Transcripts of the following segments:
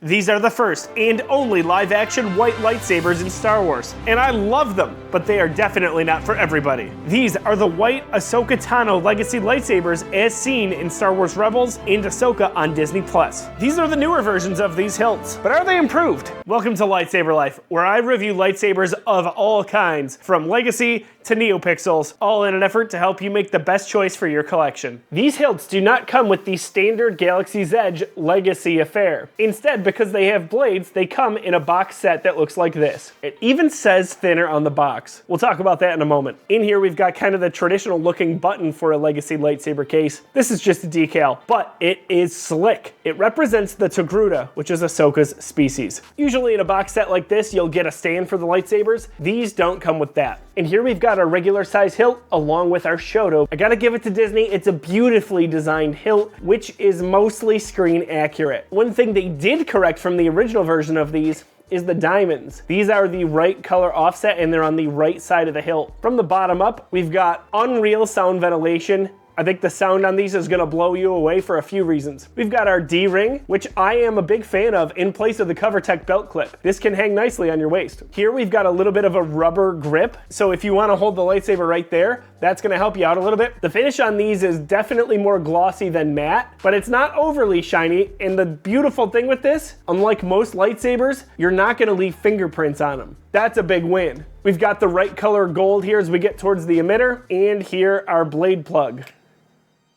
These are the first and only live-action white lightsabers in Star Wars, and I love them, but they are definitely not for everybody. These are the white Ahsoka Tano legacy lightsabers as seen in Star Wars Rebels and Ahsoka on Disney+. These are the newer versions of these hilts, but are they improved? Welcome to Lightsaber Life, where I review lightsabers of all kinds, from legacy to neopixels, all in an effort to help you make the best choice for your collection. These hilts do not come with the standard Galaxy's Edge legacy affair. Instead, because they have blades, they come in a box set that looks like this. It even says thinner on the box. We'll talk about that in a moment. In here, we've got kind of the traditional looking button for a legacy lightsaber case. This is just a decal, but it is slick. It represents the Togruta, which is Ahsoka's species. Usually in a box set like this, you'll get a stand for the lightsabers. These don't come with that. And here we've got our regular size hilt along with our Shoto. I gotta give it to Disney, it's a beautifully designed hilt, which is mostly screen accurate. One thing they did correct from the original version of these is the diamonds. These are the right color offset and they're on the right side of the hilt. From the bottom up, we've got unreal sound ventilation. I think the sound on these is gonna blow you away for a few reasons. We've got our D-ring, which I am a big fan of in place of the CoverTech belt clip. This can hang nicely on your waist. Here we've got a little bit of a rubber grip, so if you wanna hold the lightsaber right there, that's gonna help you out a little bit. The finish on these is definitely more glossy than matte, but it's not overly shiny, and the beautiful thing with this, unlike most lightsabers, you're not gonna leave fingerprints on them. That's a big win. We've got the right color gold here as we get towards the emitter, and here our blade plug.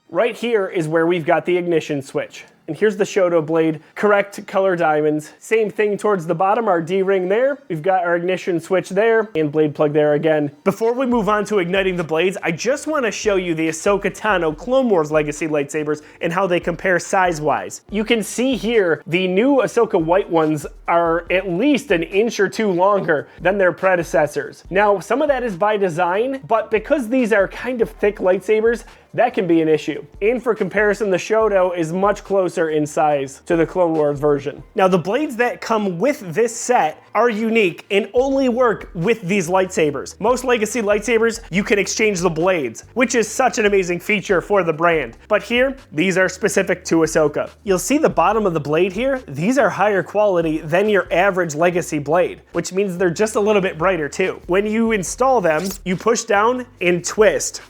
Right here is where we've got the ignition switch. And here's the Shoto blade, correct color diamonds. Same thing towards the bottom, our D-ring there. We've got our ignition switch there and blade plug there again. Before we move on to igniting the blades, I just want to show you the Ahsoka Tano Clone Wars Legacy lightsabers and how they compare size-wise. You can see here, the new Ahsoka white ones are at least an inch or two longer than their predecessors. Now, some of that is by design, but because these are kind of thick lightsabers, that can be an issue. And for comparison, the Shoto is much closer in size to the Clone Wars version. Now, the blades that come with this set are unique and only work with these lightsabers. Most legacy lightsabers, you can exchange the blades, which is such an amazing feature for the brand. But here, these are specific to Ahsoka. You'll see the bottom of the blade here, these are higher quality than your average legacy blade, which means they're just a little bit brighter too. When you install them, you push down and twist.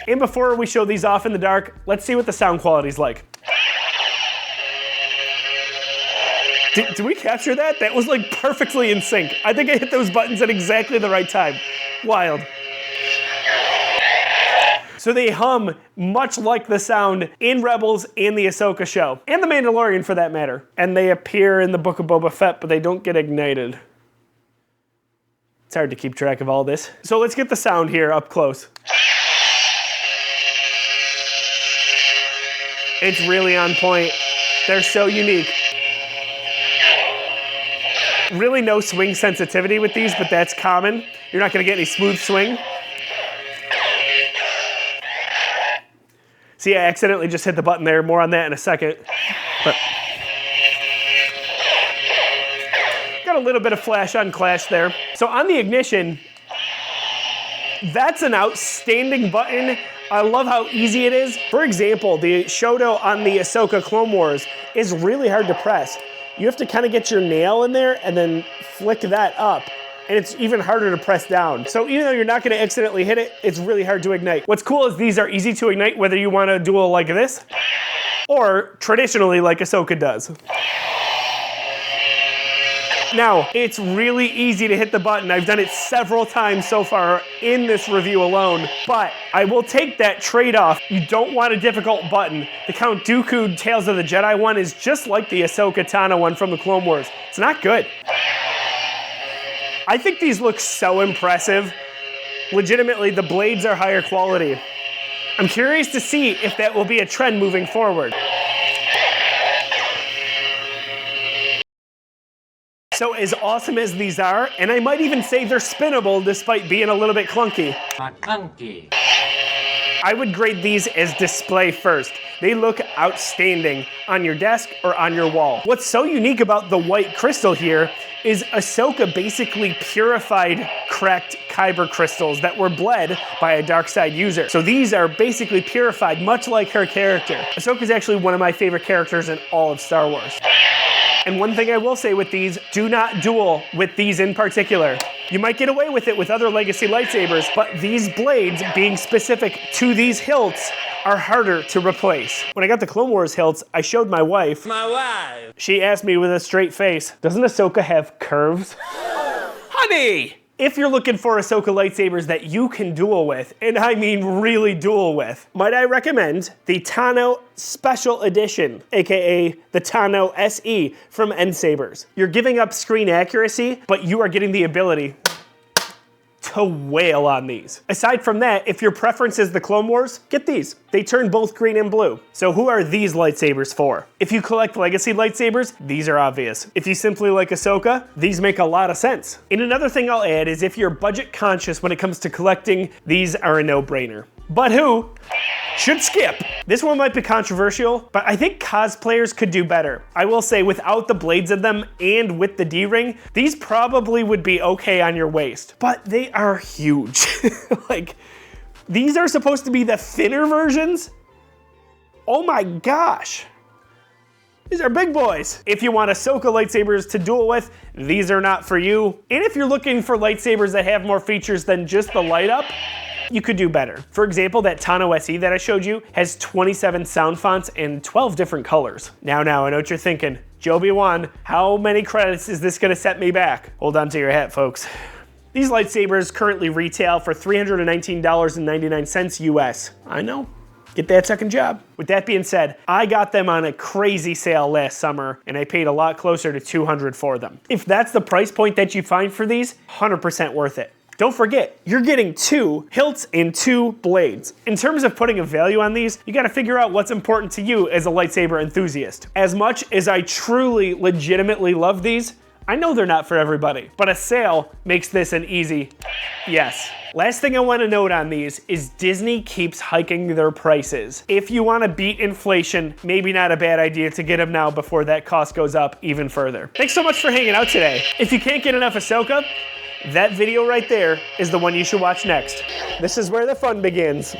And before we show these off in the dark, let's see what the sound quality's like. Did we capture that? That was like perfectly in sync. I think I hit those buttons at exactly the right time. Wild. So they hum much like the sound in Rebels and the Ahsoka show, and the Mandalorian for that matter. And they appear in the Book of Boba Fett, but they don't get ignited. It's hard to keep track of all this. So let's get the sound here up close. It's really on point. They're so unique. Really no swing sensitivity with these, but that's common. You're not gonna get any smooth swing. See, I accidentally just hit the button there. More on that in a second. But got a little bit of flash on clash there. So on the ignition, that's an outstanding button. I love how easy it is. For example, the Shoto on the Ahsoka Clone Wars is really hard to press. You have to kind of get your nail in there and then flick that up. And it's even harder to press down. So even though you're not gonna accidentally hit it, it's really hard to ignite. What's cool is these are easy to ignite whether you want to duel like this or traditionally like Ahsoka does. Now, it's really easy to hit the button. I've done it several times so far in this review alone, but I will take that trade-off. You don't want a difficult button. The Count Dooku Tales of the Jedi one is just like the Ahsoka Tano one from the Clone Wars. It's not good. I think these look so impressive. Legitimately, the blades are higher quality. I'm curious to see if that will be a trend moving forward. So as awesome as these are, and I might even say they're spinnable despite being a little bit clunky. I would grade these as display first. They look outstanding on your desk or on your wall. What's so unique about the white crystal here is Ahsoka basically purified cracked kyber crystals that were bled by a dark side user. So these are basically purified, much like her character. Ahsoka's actually one of my favorite characters in all of Star Wars. And one thing I will say with these, do not duel with these in particular. You might get away with it with other legacy lightsabers, but these blades, being specific to these hilts, are harder to replace. When I got the Clone Wars hilts, I showed my wife. She asked me with a straight face, doesn't Ahsoka have curves? Honey! If you're looking for Ahsoka lightsabers that you can duel with, and I mean really duel with, might I recommend the Tano Special Edition, aka the Tano SE from Sabers. You're giving up screen accuracy, but you are getting the ability to wail on these. Aside from that, if your preference is the Clone Wars, get these. They turn both green and blue. So who are these lightsabers for? If you collect legacy lightsabers, these are obvious. If you simply like Ahsoka, these make a lot of sense. And another thing I'll add is if you're budget conscious when it comes to collecting, these are a no-brainer. But who should skip? This one might be controversial, but I think cosplayers could do better. I will say without the blades in them and with the D-ring, these probably would be okay on your waist, but they are huge. Like, these are supposed to be the thinner versions? Oh my gosh. These are big boys. If you want Ahsoka lightsabers to duel with, these are not for you. And if you're looking for lightsabers that have more features than just the light up, you could do better. For example, that Tano SE that I showed you has 27 sound fonts and 12 different colors. Now, I know what you're thinking. Joby1, how many credits is this gonna set me back? Hold on to your hat, folks. These lightsabers currently retail for $319.99 US. I know, get that second job. With that being said, I got them on a crazy sale last summer and I paid a lot closer to $200 for them. If that's the price point that you find for these, 100% worth it. Don't forget, you're getting 2 hilts and 2 blades. In terms of putting a value on these, you gotta figure out what's important to you as a lightsaber enthusiast. As much as I truly, legitimately love these, I know they're not for everybody, but a sale makes this an easy yes. Last thing I wanna note on these is Disney keeps hiking their prices. If you wanna beat inflation, maybe not a bad idea to get them now before that cost goes up even further. Thanks so much for hanging out today. If you can't get enough Ahsoka, that video right there is the one you should watch next. This is where the fun begins.